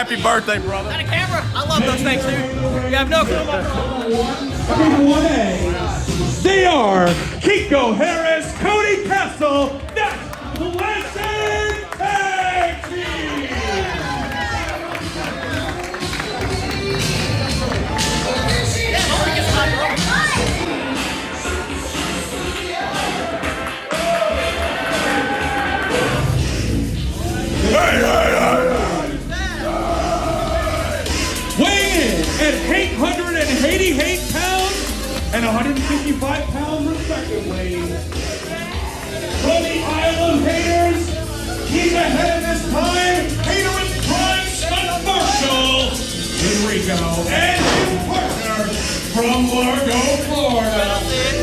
Happy birthday, brother. Got a camera? I love those things, dude. You have no clue. They are Kiko Harris, Cody Castle, that's Klassic Tag Team! Weighing in at 888 pounds and 155 pounds respectively. From the Isle of Haters, he's ahead of his time, Hater's Prime Stunt Marshall, Enrico, and his partner from Largo, Florida.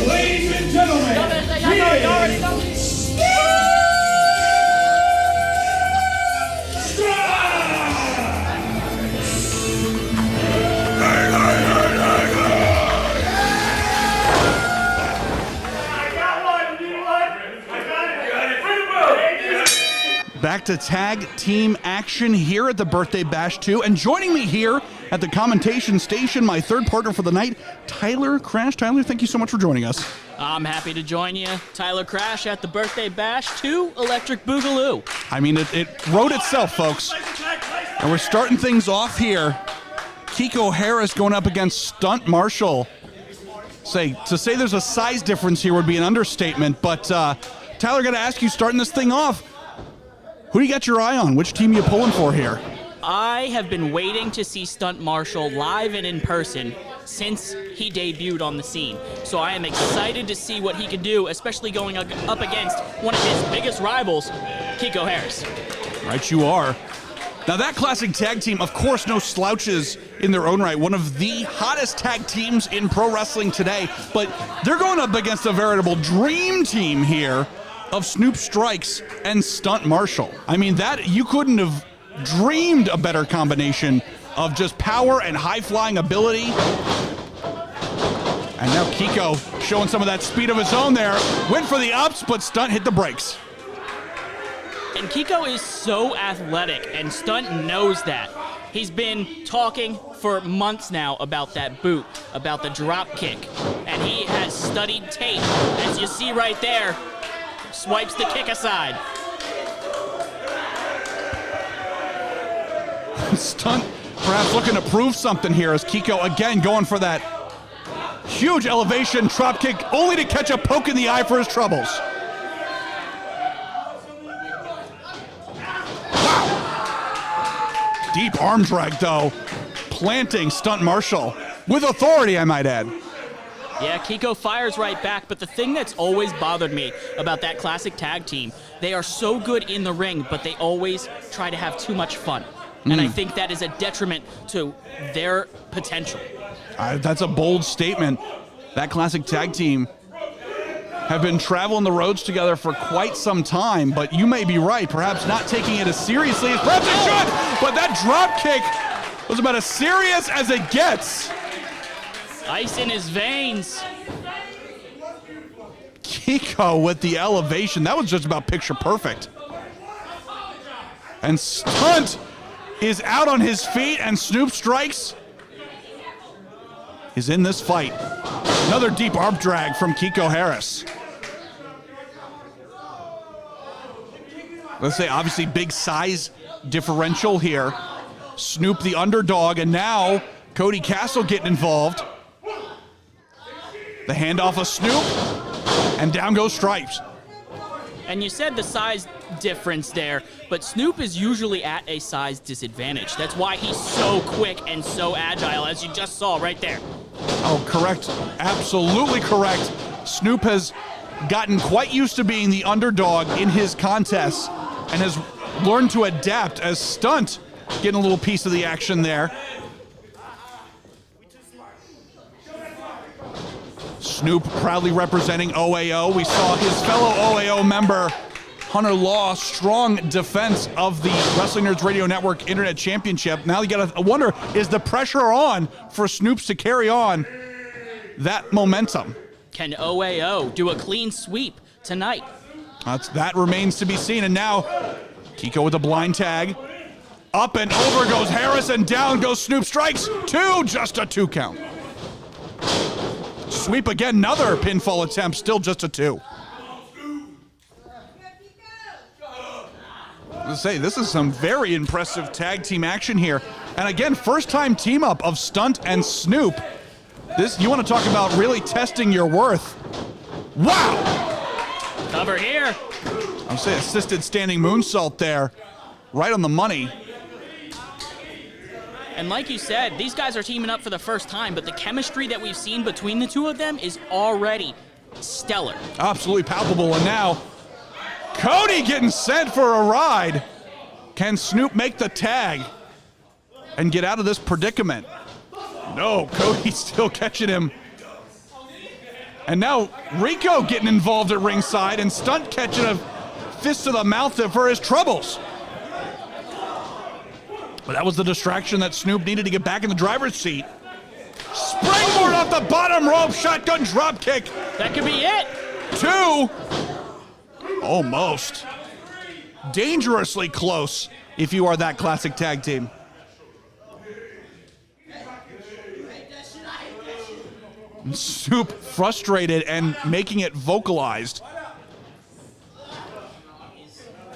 Ladies and gentlemen, he is Back to tag team action here at the Birthday Bash 2. And joining me here at the commentation station, my third partner for the night, Tyler Crash. Tyler, thank you so much for joining us. I'm happy to join you. Tyler Crash at the Birthday Bash 2 Electric Boogaloo. I mean, it wrote itself, folks. And we're starting things off here. Kiko Harris going up against Stunt Marshall. To say there's a size difference here would be an understatement, but Tyler, got to ask you, starting this thing off, who do you got your eye on? Which team are you pulling for here? I have been waiting to see Stunt Marshall live and in person since he debuted on the scene. So I am excited to see what he can do, especially going up against one of his biggest rivals, Kiko Harris. Right, you are. Now that Classic tag team, of course, no slouches in their own right. One of the hottest tag teams in pro wrestling today. But they're going up against a veritable dream team here of Snoop Strikes and Stunt Marshall. I mean, that you couldn't have dreamed a better combination of just power and high-flying ability. And now Kiko showing some of that speed of his own there. Went for the ups, but Stunt hit the brakes. And Kiko is so athletic, and Stunt knows that. He's been talking for months now about that boot, about the drop kick, and he has studied tape, as you see right there. Swipes the kick aside. Stunt perhaps looking to prove something here as Kiko again going for that huge elevation drop kick, only to catch a poke in the eye for his troubles. Wow. Deep arm drag though, planting Stunt Marshall with authority, I might add. Yeah, Kiko fires right back, but the thing that's always bothered me about that Classic tag team, they are so good in the ring, but they always try to have too much fun. And I think that is a detriment to their potential. That's a bold statement. That Classic tag team have been traveling the roads together for quite some time, but you may be right, perhaps not taking it as seriously as perhaps it should, but that drop kick was about as serious as it gets. Ice in his veins. Kiko with the elevation. That was just about picture perfect. And Stunt is out on his feet, and Snoop Strikes is in this fight. Another deep arm drag from Kiko Harris. Let's say obviously big size differential here. Snoop the underdog, and now Cody Castle getting involved. The handoff of Snoop, and down goes Stripes. And you said the size difference there, but Snoop is usually at a size disadvantage. That's why he's so quick and so agile, as you just saw right there. Oh, correct. Absolutely correct. Snoop has gotten quite used to being the underdog in his contests and has learned to adapt as Stunt getting a little piece of the action there. Snoop proudly representing OAO. We saw his fellow OAO member, Hunter Law, strong defense of the Wrestling Nerds Radio Network Internet Championship. Now you gotta wonder, is the pressure on for Snoops to carry on that momentum? Can OAO do a clean sweep tonight? That remains to be seen. And now Kiko with a blind tag. Up and over goes Harris, and down goes Snoop. Strikes 2, just a 2 count. Sweep again, another pinfall attempt, still just a 2. Let's say this is some very impressive tag team action here. And again, first time team up of Stunt and Snoop. This, you want to talk about really testing your worth. Wow! Cover here. I'm saying assisted standing moonsault there. Right on the money. And like you said, these guys are teaming up for the first time, but the chemistry that we've seen between the two of them is already stellar. Absolutely palpable. And now, Cody getting sent for a ride. Can Snoop make the tag and get out of this predicament? No, Cody's still catching him. And now Rico getting involved at ringside, and Stunt catching a fist to the mouth for his troubles. But that was the distraction that Snoop needed to get back in the driver's seat. Springboard off the bottom rope, shotgun drop kick. That could be it. 2. Almost. Dangerously close if you are that Classic tag team. Snoop frustrated and making it vocalized.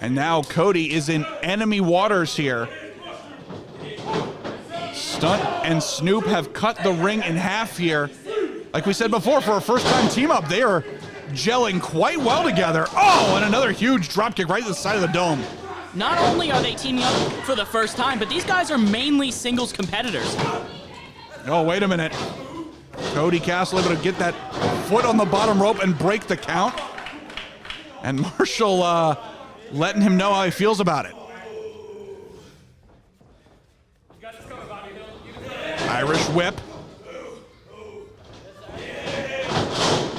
And now Cody is in enemy waters here. Stunt and Snoop have cut the ring in half here. Like we said before, for a first-time team-up, they are gelling quite well together. Oh, and another huge dropkick right to the side of the dome. Not only are they teaming up for the first time, but these guys are mainly singles competitors. Oh, wait a minute. Cody Castle able to get that foot on the bottom rope and break the count. And Marshall letting him know how he feels about it. Irish whip.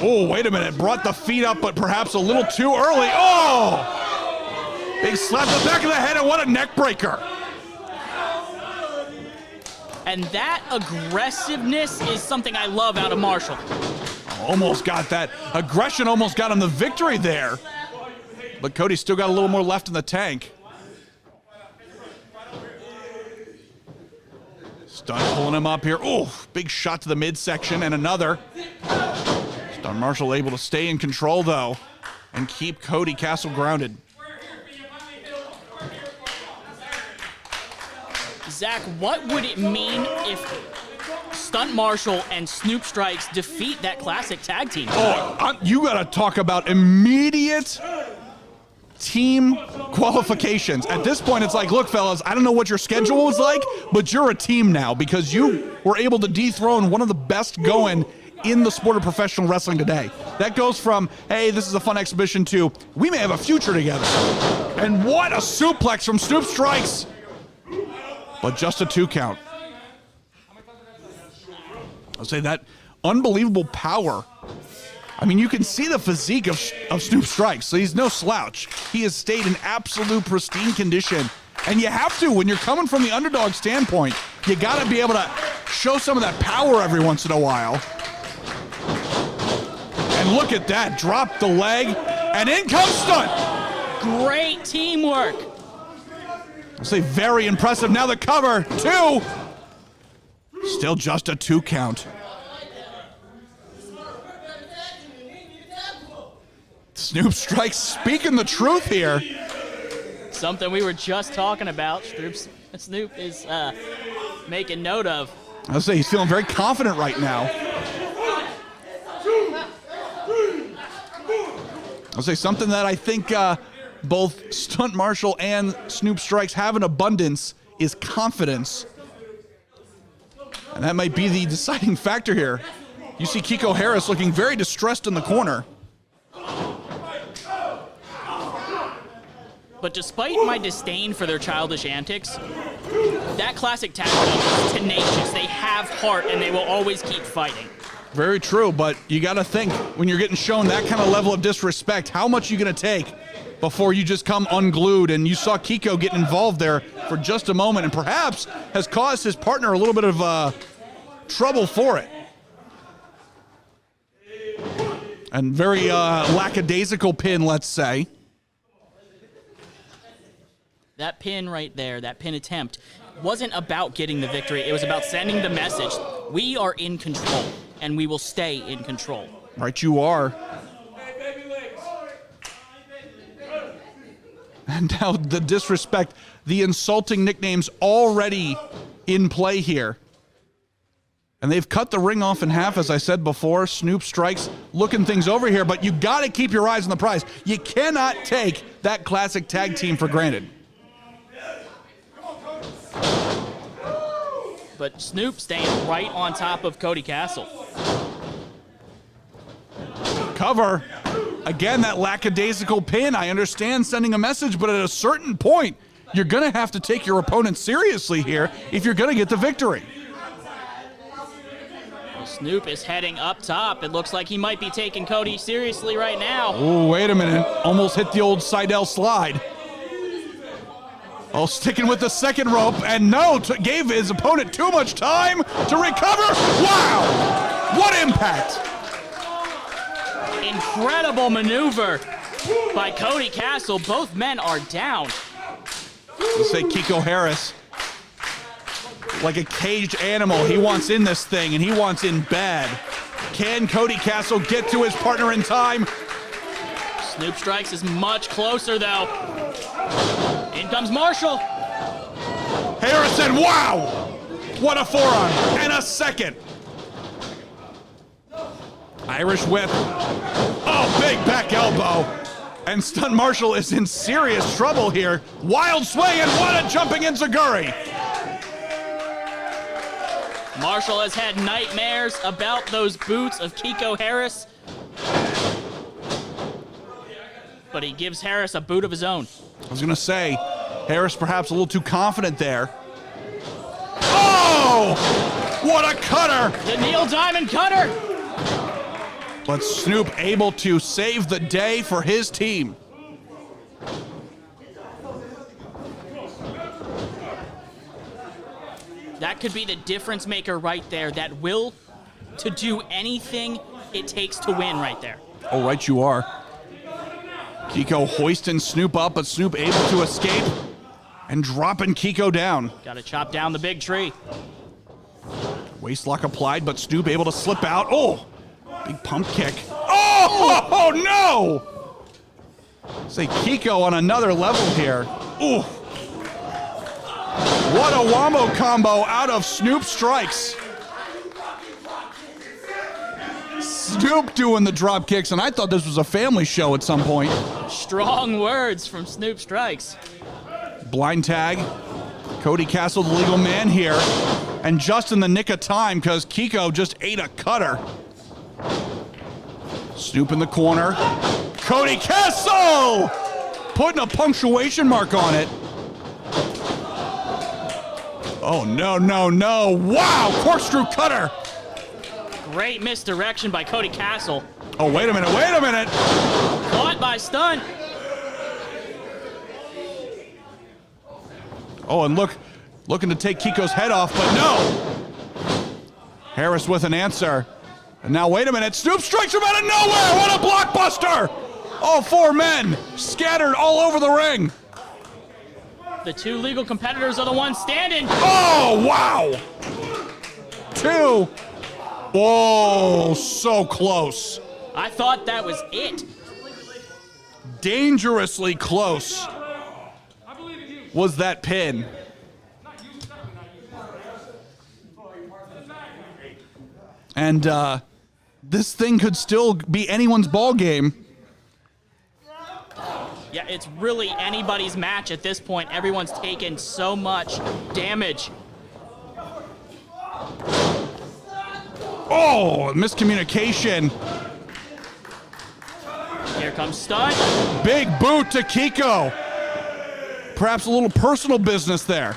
Oh, wait a minute. Brought the feet up, but perhaps a little too early. Oh! Big slap to the back of the head, and what a neck breaker. And that aggressiveness is something I love out of Marshall. Almost got that. Aggression almost got him the victory there. But Cody still got a little more left in the tank. Stunt pulling him up here. Oh, big shot to the midsection and another. Stunt Marshall able to stay in control, though, and keep Cody Castle grounded. Zach, what would it mean if Stunt Marshall and Snoop Strikes defeat that Classic tag team? Oh, you got to talk about immediate team qualifications. At this point, it's like, look, fellas, I don't know what your schedule was like, but you're a team now because you were able to dethrone one of the best going in the sport of professional wrestling today. That goes from, hey, this is a fun exhibition, to we may have a future together. And what a suplex from Snoop Strikes. But just a 2 count. I'll say that unbelievable power. I mean, you can see the physique of Snoop Strikes, so he's no slouch. He has stayed in absolute pristine condition. And you have to, when you're coming from the underdog standpoint, you got to be able to show some of that power every once in a while. And look at that, drop the leg, and in comes Stunt. Great teamwork. I'll say very impressive. Now the cover, 2. Still just a 2 count. Snoop Strikes speaking the truth here. Something we were just talking about. Snoop is making note of. I'll say he's feeling very confident right now. I'll say something that I think both Stunt Marshall and Snoop Strikes have in abundance is confidence. And that might be the deciding factor here. You see Kiko Harris looking very distressed in the corner. But despite my disdain for their childish antics, that Classic tag team is tenacious. They have heart, and they will always keep fighting. Very true, but you got to think, when you're getting shown that kind of level of disrespect, how much are you going to take before you just come unglued? And you saw Kiko get involved there for just a moment, and perhaps has caused his partner a little bit of trouble for it. And very lackadaisical pin, let's say. That pin right there, that pin attempt, wasn't about getting the victory. It was about sending the message. We are in control, and we will stay in control. Right you are. And now the disrespect, the insulting nicknames already in play here. And they've cut the ring off in half, as I said before. Snoop Strikes looking things over here, but you got to keep your eyes on the prize. You cannot take that Classic tag team for granted. But Snoop staying right on top of Cody Castle. Cover. Again, that lackadaisical pin. I understand sending a message, but at a certain point, you're going to have to take your opponent seriously here if you're going to get the victory. Snoop is heading up top. It looks like he might be taking Cody seriously right now. Oh, wait a minute. Almost hit the old Seidel slide. Oh, sticking with the second rope, and no, gave his opponent too much time to recover. Wow! What impact! Incredible maneuver by Cody Castle. Both men are down. Let's say Kiko Harris, like a caged animal, he wants in this thing, and he wants in bad. Can Cody Castle get to his partner in time? Snoop Strikes is much closer, though. In comes Marshall. Harrison, wow! What a forearm, and a second. Irish whip. Oh, big back elbow. And Stunt Marshall is in serious trouble here. Wild swing, and what a jumping enziguri. Marshall has had nightmares about those boots of Kiko Harris. But he gives Harris a boot of his own. I was going to say, Harris perhaps a little too confident there. Oh! What a cutter! The Neil Diamond cutter! But Snoop able to save the day for his team. That could be the difference maker right there. That will to do anything it takes to win right there. Oh, right you are. Kiko hoisting Snoop up, but Snoop able to escape and dropping Kiko down. Got to chop down the big tree. Waistlock applied, but Snoop able to slip out. Oh, big pump kick. Oh, no! Say Kiko on another level here. Ooh. What a wombo combo out of Snoop Strikes. Snoop doing the drop kicks, and I thought this was a family show at some point. Strong words from Snoop Strikes. Blind tag. Cody Castle, the legal man here. And just in the nick of time, because Kiko just ate a cutter. Snoop in the corner. Cody Castle! Putting a punctuation mark on it. Oh, no, no, no. Wow, corkscrew cutter. Great misdirection by Cody Castle. Oh, wait a minute, wait a minute. Caught by Stunt. Oh, and looking to take Kiko's head off, but no. Harris with an answer. And now, wait a minute, Snoop strikes him out of nowhere. What a blockbuster. All four men scattered all over the ring. The two legal competitors are the ones standing. Oh, wow. Two. Whoa, so close. I thought that was it. Dangerously close was that pin. And this thing could still be anyone's ball game. Yeah, it's really anybody's match at this point. Everyone's taken so much damage. Oh, miscommunication. Here comes Stunt. Big boot to Kiko. Perhaps a little personal business there.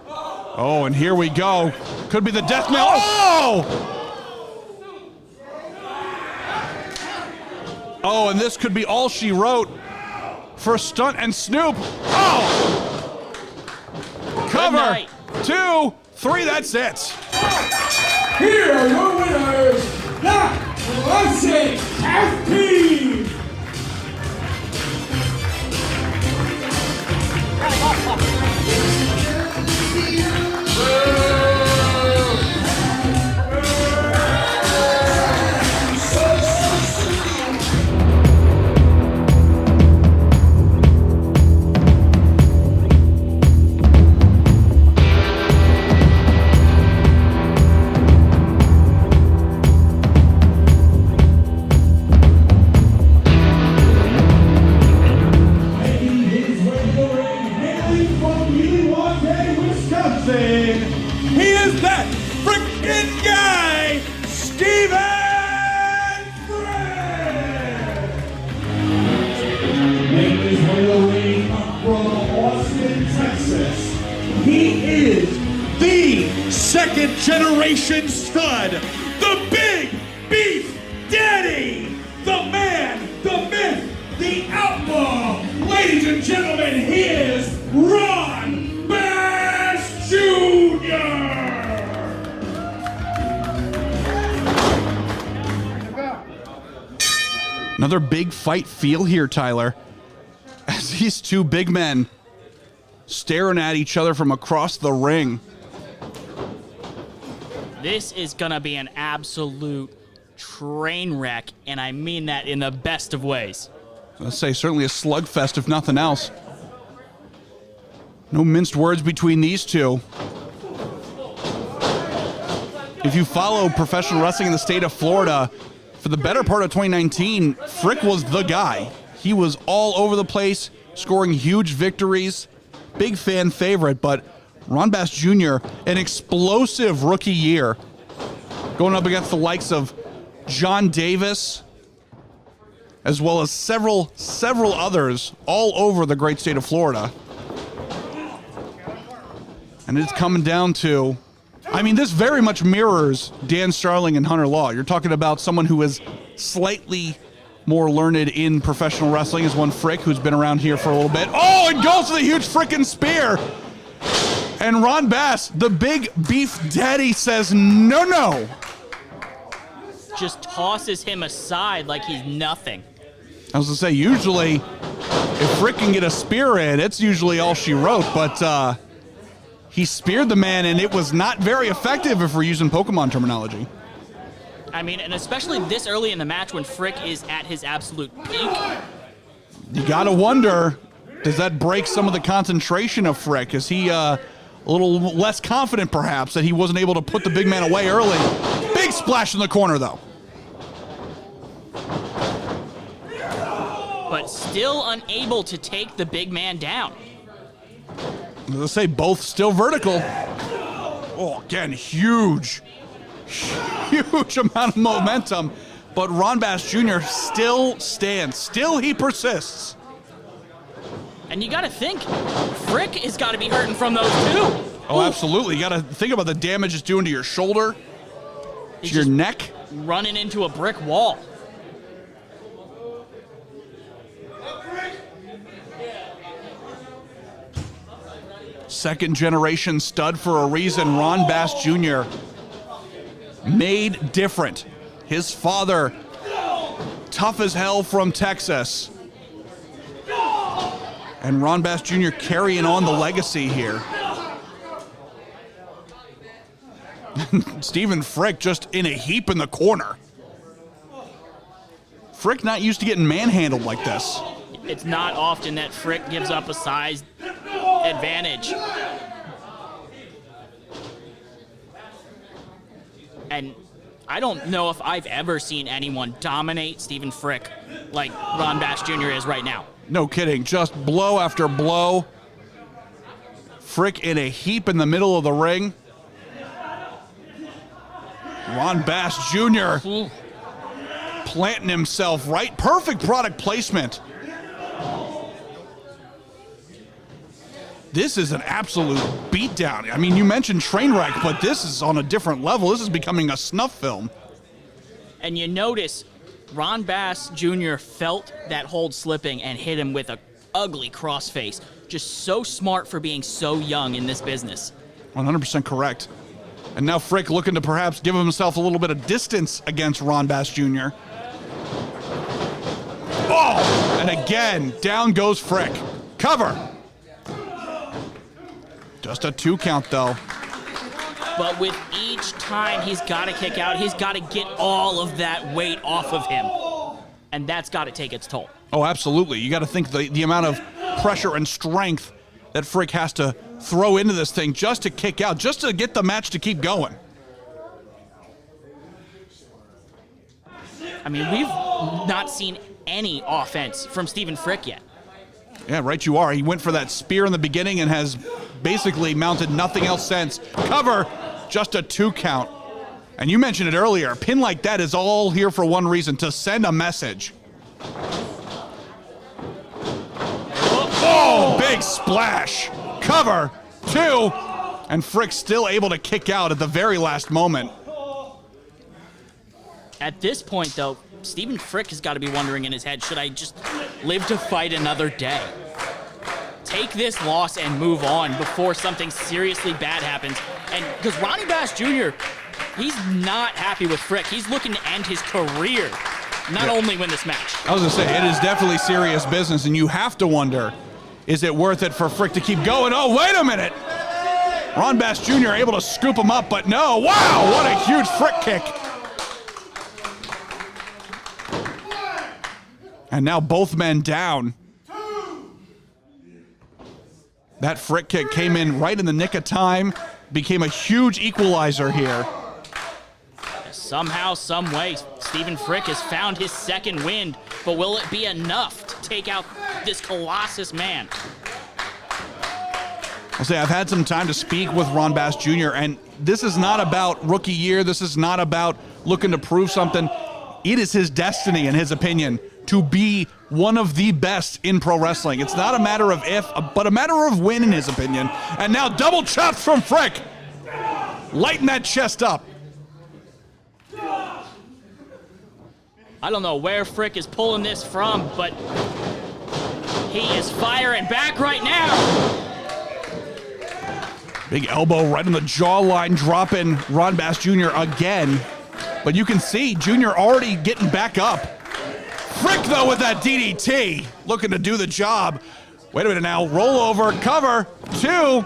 Oh, and here we go. Could be the death knell. Oh! Oh, and this could be all she wrote for Stunt and Snoop. Oh! Cover. 2, 3, that's it. Here are your winners, the Classic Tag Team. second generation stud, the Big Beef Daddy, the man, the myth, the outlaw. Ladies and gentlemen, he is Ron Bass Jr. Another big fight feel here, Tyler, as these two big men staring at each other from across the ring. This is gonna be an absolute train wreck, and I mean that in the best of ways. Let's say certainly a slugfest, if nothing else. No minced words between these two. If you follow professional wrestling in the state of Florida, for the better part of 2019, Frick was the guy. He was all over the place, scoring huge victories. Big fan favorite, but Ron Bass Jr., an explosive rookie year, going up against the likes of John Davis, as well as several others all over the great state of Florida. And it's coming down to, I mean, this very much mirrors Dan Starling and Hunter Law. You're talking about someone who is slightly more learned in professional wrestling, is one Frick, who's been around here for a little bit. Oh, and goes to the huge frickin' spear. And Ron Bass, the Big Beef Daddy, says no, no. Just tosses him aside like he's nothing. I was gonna say, usually, if Frick can get a spear in, it's usually all she wrote, but he speared the man, and it was not very effective if we're using Pokemon terminology. I mean, and especially this early in the match when Frick is at his absolute peak. You gotta wonder, does that break some of the concentration of Frick? Is he a little less confident, perhaps, that he wasn't able to put the big man away early? Big splash in the corner, though. But still unable to take the big man down. Let's say both still vertical. Oh, again, huge amount of momentum. But Ron Bass Jr. still stands. Still he persists. And you got to think, Frick has got to be hurting from those too. Oh, absolutely. You got to think about the damage it's doing to your shoulder, to your neck. Running into a brick wall. Second generation stud for a reason. Ron Bass Jr. made different. His father, tough as hell from Texas. And Ron Bass Jr. carrying on the legacy here. Stephen Frick just in a heap in the corner. Frick not used to getting manhandled like this. It's not often that Frick gives up a size advantage. And I don't know if I've ever seen anyone dominate Stephen Frick like Ron Bass Jr. is right now. No kidding, just blow after blow. Frick in a heap in the middle of the ring. Ron Bass Jr. planting himself right. Perfect product placement. This is an absolute beatdown. I mean, you mentioned Trainwreck, but this is on a different level. This is becoming a snuff film. And you notice Ron Bass Jr. felt that hold slipping and hit him with a ugly crossface. Just so smart for being so young in this business. 100% correct. And now Frick looking to perhaps give himself a little bit of distance against Ron Bass Jr. Oh! And again, down goes Frick. Cover. Just a 2 count, though. But with each time he's got to kick out, he's got to get all of that weight off of him. And that's got to take its toll. Oh, absolutely. You got to think the amount of pressure and strength that Frick has to throw into this thing just to kick out, just to get the match to keep going. I mean, we've not seen any offense from Stephen Frick yet. Yeah, right you are. He went for that spear in the beginning and has basically mounted nothing else since. Cover, just a 2 count. And you mentioned it earlier, a pin like that is all here for one reason, to send a message. Oh, big splash. Cover, 2, And Frick still able to kick out at the very last moment. At this point, though, Stephen Frick has got to be wondering in his head, should I just live to fight another day? Take this loss and move on before something seriously bad happens. And because Ronnie Bass Jr., he's not happy with Frick. He's looking to end his career, not only win this match. I was going to say, it is definitely serious business, and you have to wonder, is it worth it for Frick to keep going? Oh, wait a minute. Ron Bass Jr. able to scoop him up, but no. Wow, what a huge Frick kick. And now both men down. That Frick kick came in right in the nick of time, became a huge equalizer here. Somehow, some way, Stephen Frick has found his second wind, but will it be enough to take out this Colossus man? I'll say I've had some time to speak with Ron Bass Jr., and this is not about rookie year. This is not about looking to prove something. It is his destiny, in his opinion, to be one of the best in pro wrestling. It's not a matter of if, but a matter of when, in his opinion. And now double chops from Frick. Lighten that chest up. I don't know where Frick is pulling this from, but he is firing back right now. Big elbow right on the jawline, dropping Ron Bass Jr. again. But you can see Jr. already getting back up. Frick, though, with that DDT, looking to do the job. Wait a minute now, roll over, cover, 2.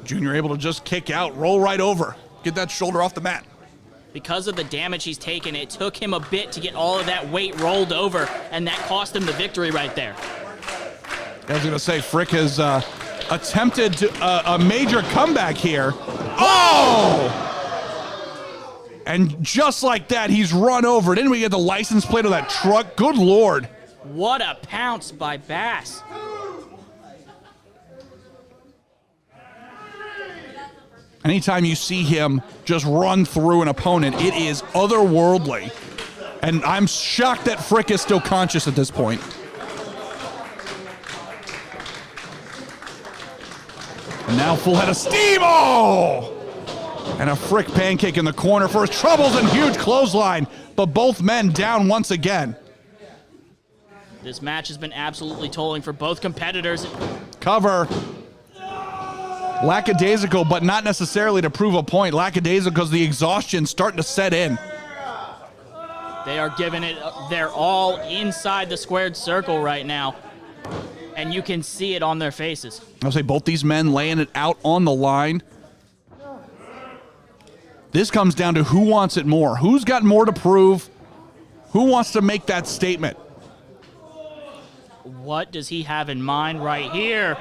Jr. able to just kick out, roll right over, get that shoulder off the mat. Because of the damage he's taken, it took him a bit to get all of that weight rolled over, and that cost him the victory right there. I was going to say, Frick has attempted a major comeback here. Oh! And just like that, he's run over. Didn't we get the license plate of that truck? Good Lord. What a pounce by Bass. Anytime you see him just run through an opponent, it is otherworldly. And I'm shocked that Frick is still conscious at this point. And now full head of steam. Oh! And a Frick pancake in the corner for his troubles and huge clothesline. But both men down once again. This match has been absolutely tolling for both competitors. Cover. Lackadaisical, but not necessarily to prove a point. Lackadaisical because the exhaustion's starting to set in. They are giving it their all inside the squared circle right now. And you can see it on their faces. I'll say both these men laying it out on the line. This comes down to who wants it more. Who's got more to prove? Who wants to make that statement? What does he have in mind right here?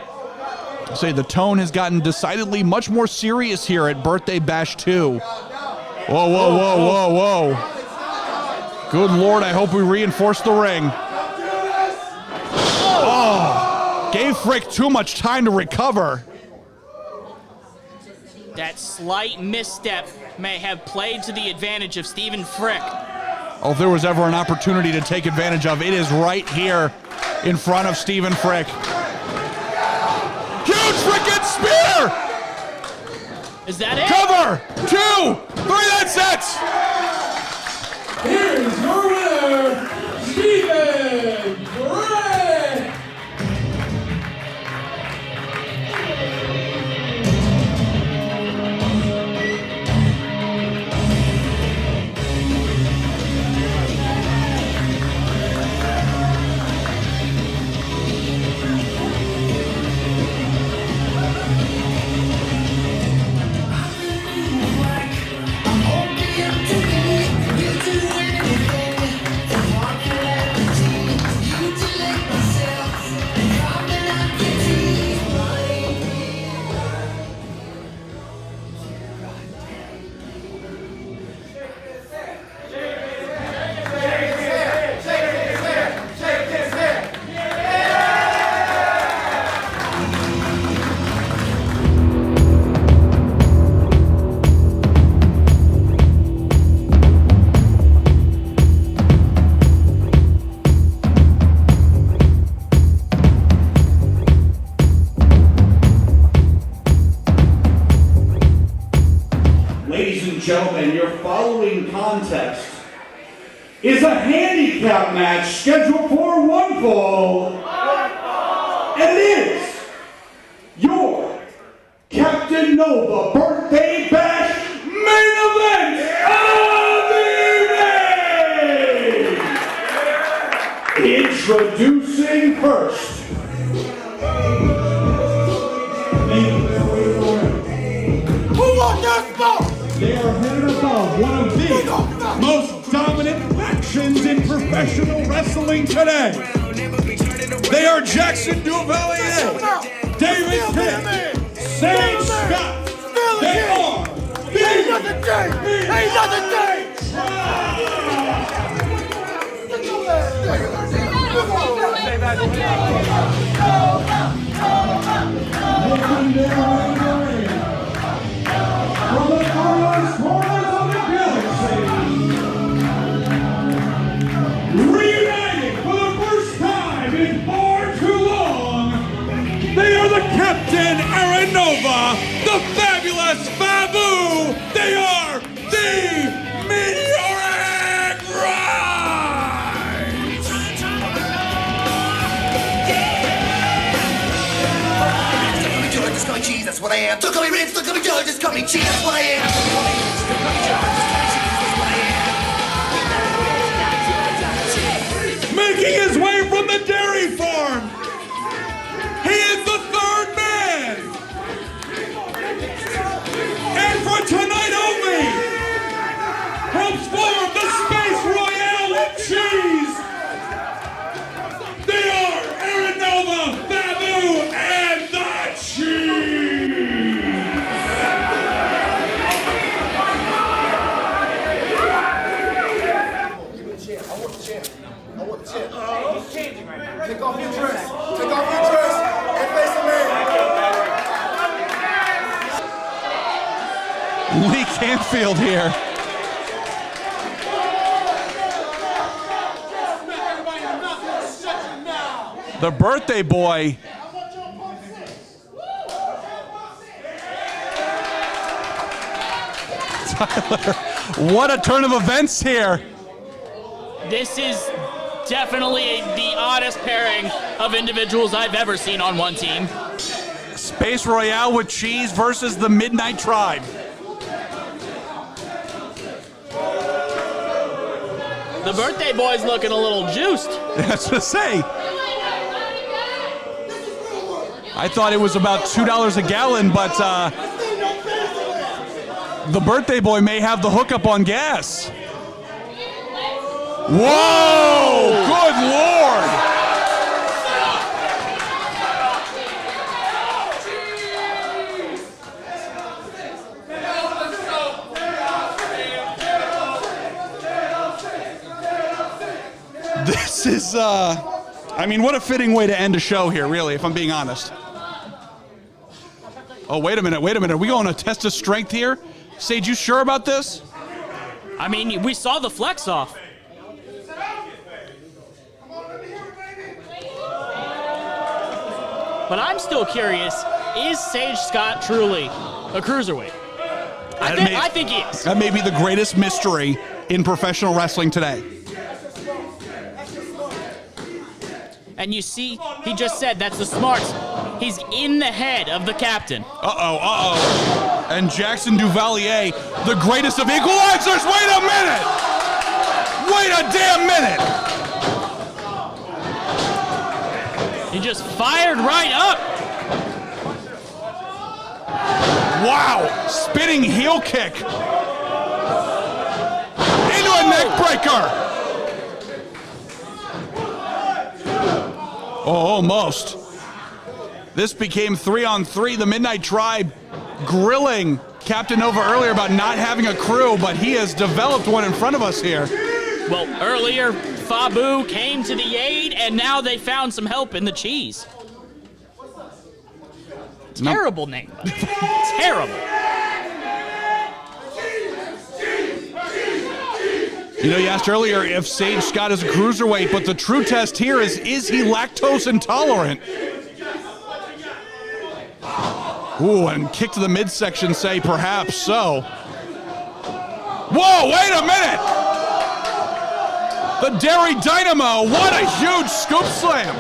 I'll say the tone has gotten decidedly much more serious here at Birthday Bash 2. Whoa, whoa, whoa, whoa, whoa. Good Lord, I hope we reinforce the ring. Oh, gave Frick too much time to recover. That slight misstep may have played to the advantage of Stephen Frick. Oh, if there was ever an opportunity to take advantage of, it is right here in front of Stephen Frick. Huge frickin' spear! Is that it? Cover! 2, 3, that's it! Here's your winner, Stephen Frick! I'm holding you to the is a handicap match scheduled for one fall. And it is your Captain Nova Birthday Bash main event of the evening! Introducing first. Who won that spot? They are headed above one of the most dominant factions in professional wrestling today. They are Jackson Duvalier, David Pitt, Sage Scott. They are Ain't nothing changed! Ain't nothing changed! From the farthest corners of the galaxy, reunited for the first time in far too long, they are the Captain Aaron Nova, the fabulous Babu. They are the Meteoric Rise. Just call me cheese, that's what I am. Don't call me rich, don't call me judge, just call me cheese, that's what I am. Making his way from the dairy farm, he is the third man. And for tonight only, helps form the Space Royale with cheese. They are Aaron Nova, Babu, and the cheese. Take off your dress. Take off your dress and face a man. Lee Canfield here. The birthday boy. Tyler, what a turn of events here. This is definitely the oddest pairing of individuals I've ever seen on one team. Space Royale with cheese versus the Midnight Tribe. The birthday boy's looking a little juiced. That's what I say. I thought it was about $2 a gallon, but the birthday boy may have the hookup on gas. Whoa! Good Lord! This is, I mean, what a fitting way to end a show here, really, if I'm being honest. Oh, wait a minute. Are we going to test his strength here? Sage, you sure about this? I mean, we saw the flex off. But I'm still curious, is Sage Scott truly a cruiserweight? I think he is. That may be the greatest mystery in professional wrestling today. And you see, he just said that's the smarts. He's in the head of the captain. Uh-oh. And Jackson Duvalier, the greatest of equalizers. Wait a minute! Wait a damn minute! He just fired right up. Wow! Spinning heel kick. Into a neck breaker. Oh, almost. This became 3-on-3. The Midnight Tribe grilling Captain Nova earlier about not having a crew, but he has developed one in front of us here. Well, earlier, Fabu came to the aid, and now they found some help in the cheese. Terrible name. Terrible. You know, you asked earlier if Sage Scott is a cruiserweight, but the true test here is he lactose intolerant? Ooh, and kick to the midsection say perhaps so. Whoa, wait a minute! The Dairy Dynamo, what a huge scoop slam.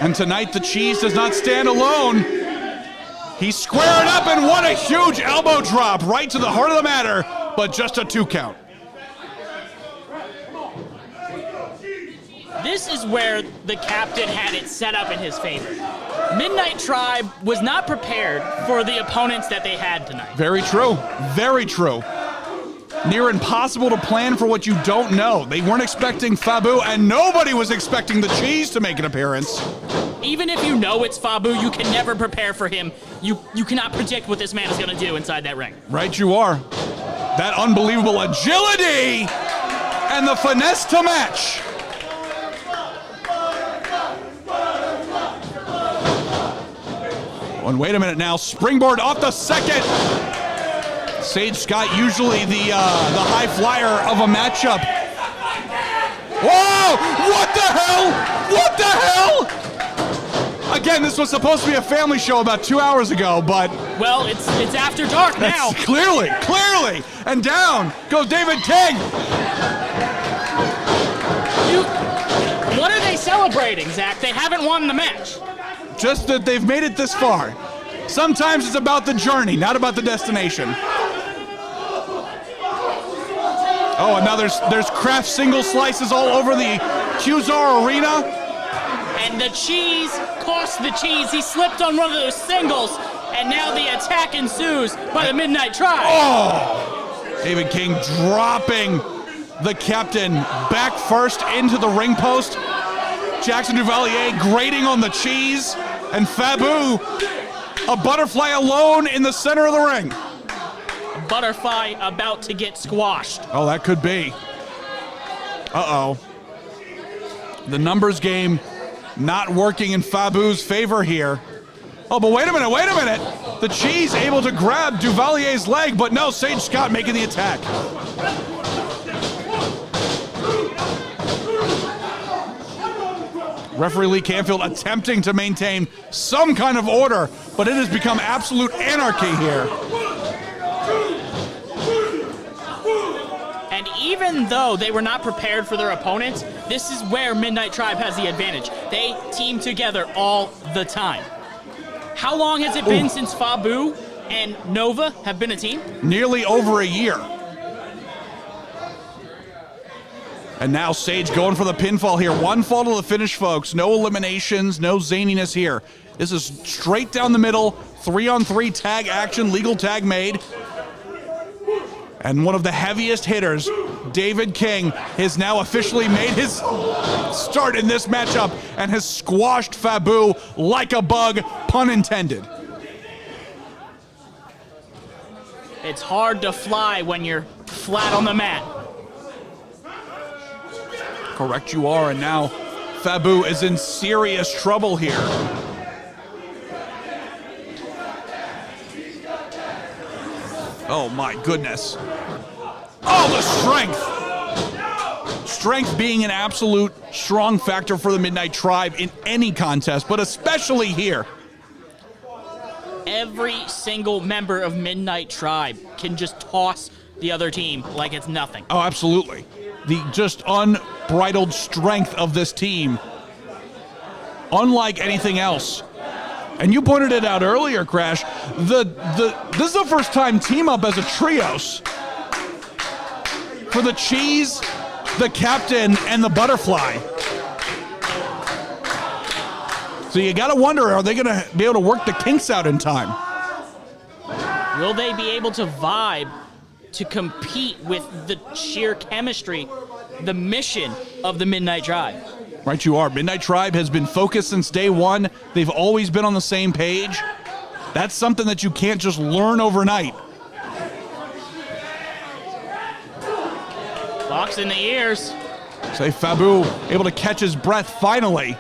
And tonight the Cheese does not stand alone. He's squaring up, and what a huge elbow drop right to the heart of the matter, but just a 2 count. This is where the captain had it set up in his favor. Midnight Tribe was not prepared for the opponents that they had tonight. Very true. Very true. Near impossible to plan for what you don't know. They weren't expecting Fabu, and nobody was expecting the Cheese to make an appearance. Even if you know it's Fabu, you can never prepare for him. You cannot predict what this man is going to do inside that ring. Right you are. That unbelievable agility and the finesse to match. Oh, and wait a minute now. Springboard off the second. Sage Scott, usually the high flyer of a matchup. Whoa! What the hell? What the hell? Again, this was supposed to be a family show about 2 hours ago, but... Well, it's after dark now. Clearly. And down goes David King. What are they celebrating, Zach? They haven't won the match. Just that they've made it this far. Sometimes it's about the journey, not about the destination. Oh, and now there's Kraft single slices all over the Qzar arena. And the Cheese cost the Cheese. He slipped on one of those singles, and now the attack ensues by the Midnight Tribe. Oh! David King dropping the captain back first into the ring post. Jackson Duvalier grating on the Cheese, and Fabu, a butterfly alone in the center of the ring. Butterfly about to get squashed. Oh, that could be. Uh-oh. The numbers game not working in Fabu's favor here. Oh, but wait a minute. The Cheese able to grab Duvalier's leg, but no, Sage Scott making the attack. Referee Lee Canfield attempting to maintain some kind of order, but it has become absolute anarchy here. And even though they were not prepared for their opponents, this is where Midnight Tribe has the advantage. They team together all the time. How long has it been since Fabu and Nova have been a team? Nearly over a year. And now Sage going for the pinfall here. One fall to the finish, folks. No eliminations, no zaniness here. This is straight down the middle, 3-on-3 tag action, legal tag made. And one of the heaviest hitters, David King, has now officially made his start in this matchup and has squashed Fabu like a bug, pun intended. It's hard to fly when you're flat on the mat. Correct you are, and now Fabu is in serious trouble here. Oh my goodness. Oh, the strength! Strength being an absolute strong factor for the Midnight Tribe in any contest, but especially here. Every single member of Midnight Tribe can just toss the other team like it's nothing. Oh, absolutely. The just unbridled strength of this team, unlike anything else. And you pointed it out earlier, Crash. This is the first time team up as a trios for the Cheese, the Captain, and the Butterfly. So you gotta wonder, are they gonna be able to work the kinks out in time? Will they be able to vibe to compete with the sheer chemistry, the mission of the Midnight Tribe? Right you are. Midnight Tribe has been focused since day one. They've always been on the same page. That's something that you can't just learn overnight. Box in the ears. Say Fabu able to catch his breath finally.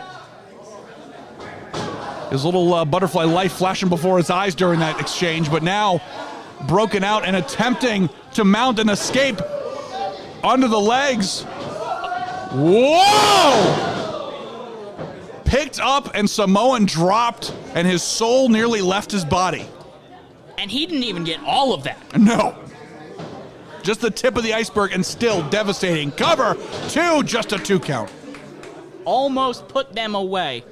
His little butterfly life flashing before his eyes during that exchange, but now broken out and attempting to mount an escape under the legs. Whoa! picked up and Samoan dropped, and his soul nearly left his body. And he didn't even get all of that. No. Just the tip of the iceberg, and still devastating. Cover, 2, just a 2 count. Almost put them away.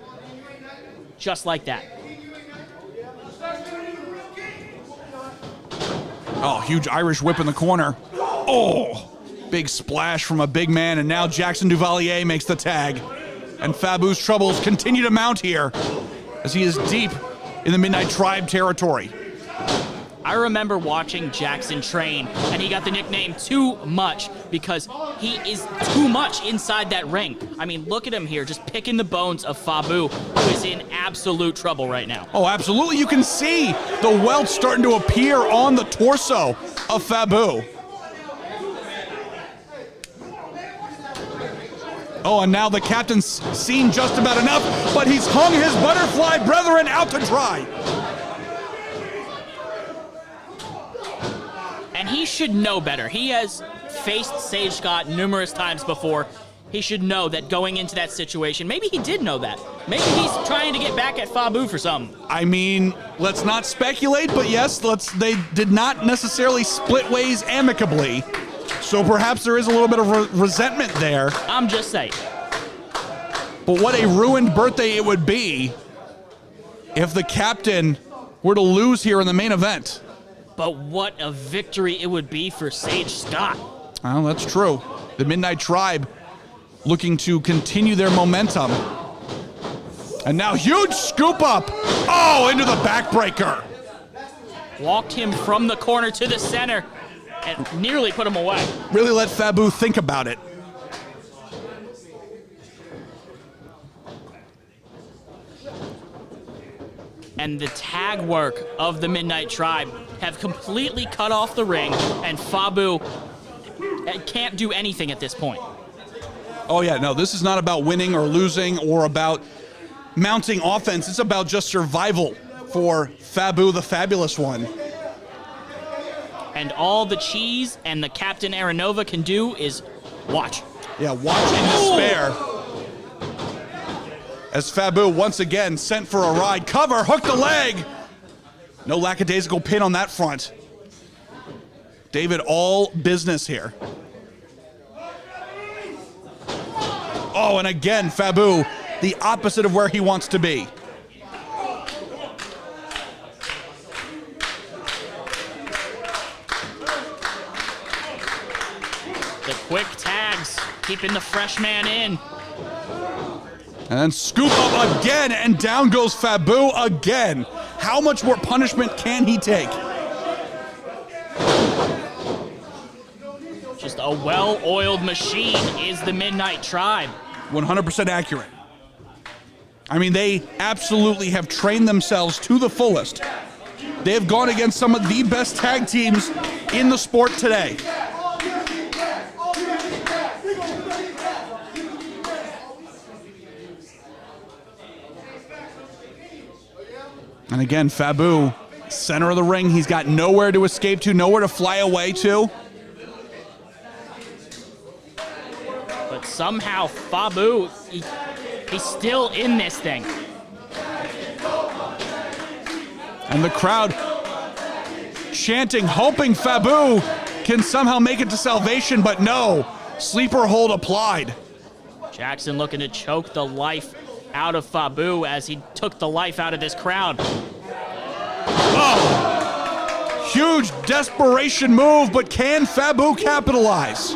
Just like that. Oh, huge Irish whip in the corner. Oh, big splash from a big man, and now Jackson Duvalier makes the tag. And Fabu's troubles continue to mount here as he is deep in the Midnight Tribe territory. I remember watching Jackson train, and he got the nickname Too Much because he is too much inside that ring. I mean, look at him here, just picking the bones of Fabu, who is in absolute trouble right now. Oh, absolutely. You can see the welts starting to appear on the torso of Fabu. Oh, and now the captain's seen just about enough, but he's hung his butterfly brethren out to dry. And he should know better. He has faced Sage Scott numerous times before. He should know that going into that situation, maybe he did know that. Maybe he's trying to get back at Fabu for something. I mean, let's not speculate, but yes, they did not necessarily split ways amicably. So perhaps there is a little bit of resentment there. I'm just saying. But what a ruined birthday it would be if the captain were to lose here in the main event. But what a victory it would be for Sage Scott. Well, that's true. The Midnight Tribe looking to continue their momentum. And now huge scoop up. Oh, into the backbreaker. Walked him from the corner to the center and nearly put him away. Really let Fabu think about it. And the tag work of the Midnight Tribe have completely cut off the ring, and Fabu can't do anything at this point. Oh yeah, no, this is not about winning or losing or about mounting offense. It's about just survival for Fabu, the Fabulous One. And all the Cheese and the Captain Aranova can do is watch. Yeah, watch in despair. As Fabu once again sent for a ride. Cover, hook the leg. No lackadaisical pin on that front. David, all business here. Oh, and again, Fabu, the opposite of where he wants to be. The quick tags, keeping the fresh man in. And then scoop up again, and down goes Fabu again. How much more punishment can he take? Just a well-oiled machine is the Midnight Tribe. 100% accurate. I mean, they absolutely have trained themselves to the fullest. They have gone against some of the best tag teams in the sport today. And again, Fabu, center of the ring. He's got nowhere to escape to, nowhere to fly away to. But somehow Fabu, he's still in this thing. And the crowd chanting, hoping Fabu can somehow make it to salvation, but no, sleeper hold applied. Jackson looking to choke the life out of Fabu as he took the life out of this crowd. Oh, huge desperation move, but can Fabu capitalize?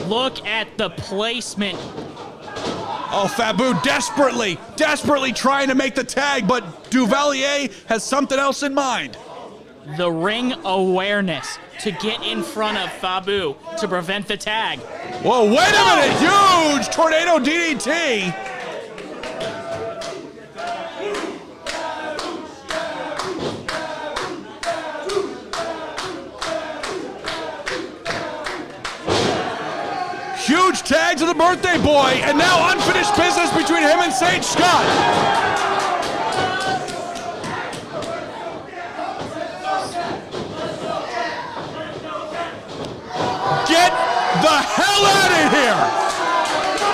Look at the placement. Oh, Fabu desperately trying to make the tag, but Duvalier has something else in mind. The ring awareness to get in front of Fabu to prevent the tag. Whoa, wait a minute! Huge tornado DDT! Huge tag to the birthday boy, and now unfinished business between him and Sage Scott. the hell out of here!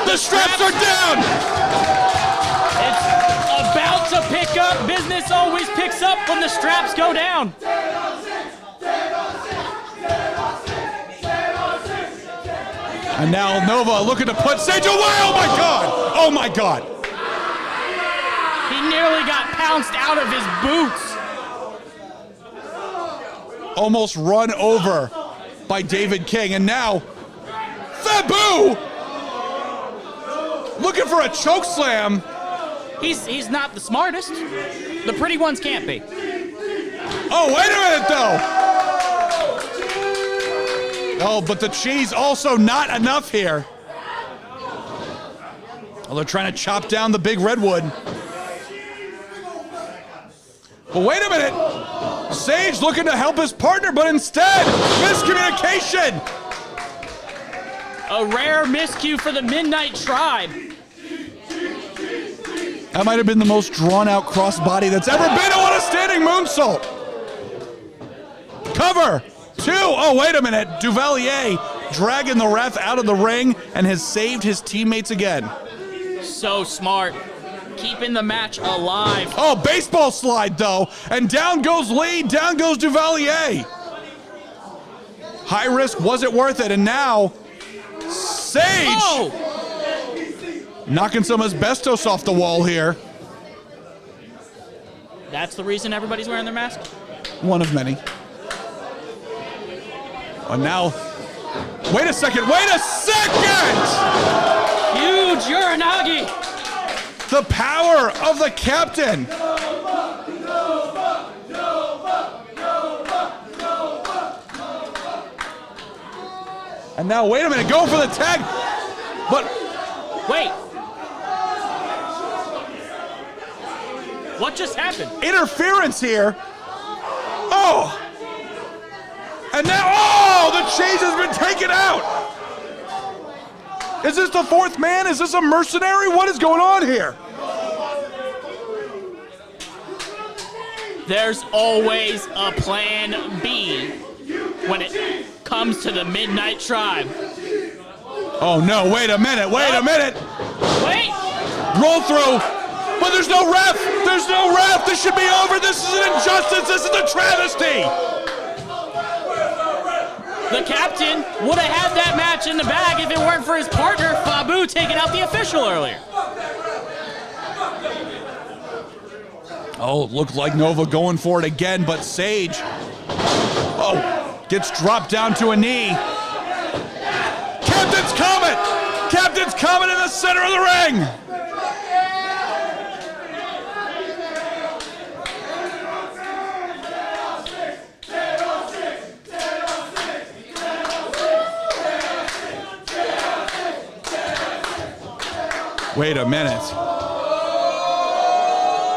The straps are down! It's about to pick up. Business always picks up when the straps go down. And now Nova looking to put Sage away. Oh my God! Oh my God! He nearly got pounced out of his boots. Almost run over by David King. And now, Fabu looking for a choke slam. He's not the smartest. The pretty ones can't be. Oh, wait a minute, though. Oh, but the cheese also not enough here. Oh, they're trying to chop down the big redwood. But wait a minute. Sage looking to help his partner, but instead, miscommunication. A rare miscue for the Midnight Tribe. That might have been the most drawn-out crossbody that's ever been on a standing moonsault. Cover. 2. Oh, wait a minute. Duvalier dragging the ref out of the ring and has saved his teammates again. So smart. Keeping the match alive. Oh, baseball slide, though. And down goes Lee. Down goes Duvalier. High risk. Was it worth it? And now, Sage. Oh! Knocking some asbestos off the wall here. That's the reason everybody's wearing their mask? One of many. And now, wait a second, wait a second! Huge Uranagi! The power of the captain! And now, wait a minute, go for the tag! But, wait! What just happened? interference here. Oh! And now, oh, the cheese has been taken out. Is this the fourth man? Is this a mercenary? What is going on here? There's always a plan B when it comes to the Midnight Tribe. Oh no, wait a minute, wait a minute. Wait! Roll through, but there's no ref. There's no ref. This should be over. This is an injustice. This is a travesty. The captain would have had that match in the bag if it weren't for his partner, Fabu, taking out the official earlier. Oh, looked like Nova going for it again, but Sage, oh, gets dropped down to a knee. Captain's coming! Captain's coming in the center of the ring! Wait a minute.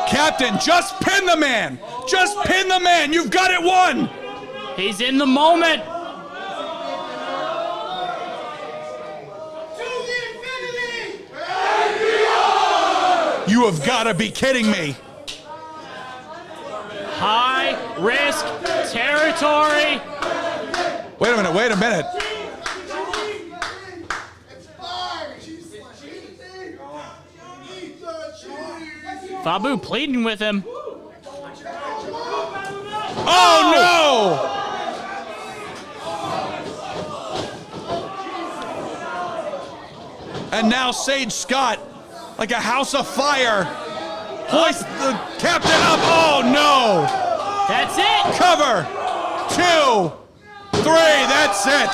Captain, just pin the man! Just pin the man! You've got it won! He's in the moment. You have got to be kidding me! High risk territory. Wait a minute, wait a minute. Fabu pleading with him. Oh no! And now Sage Scott, like a house of fire, hoists the captain up. Oh no! That's it. Cover. 2, 3, that's it.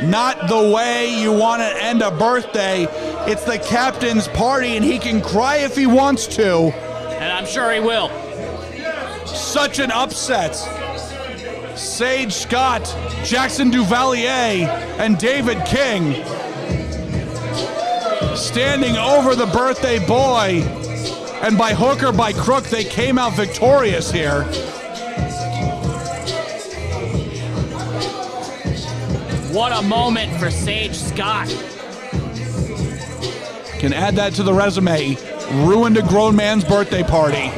Not the way you want to end a birthday. It's the captain's party and he can cry if he wants to. And I'm sure he will. Such an upset. Sage Scott, Jackson Duvalier, and David King standing over the birthday boy. And by hook or by crook, they came out victorious here. What a moment for Sage Scott. Can add that to the resume. Ruined a grown man's birthday party.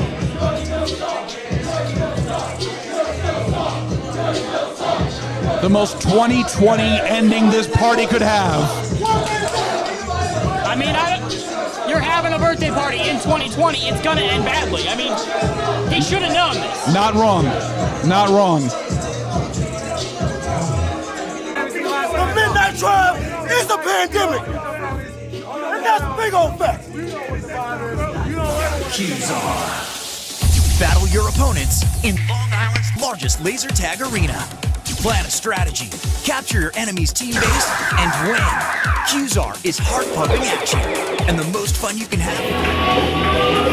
The most 2020 ending this party could have. I mean, you're having a birthday party in 2020. It's going to end badly. I mean, he should have known this. Not wrong. Not wrong. The Midnight Tribe is a pandemic. And that's big old fact. Battle your opponents in Long Island's largest laser tag arena. Plan a strategy, capture your enemy's team base, and win. Qzar is heart-pumping action, and the most fun you can have.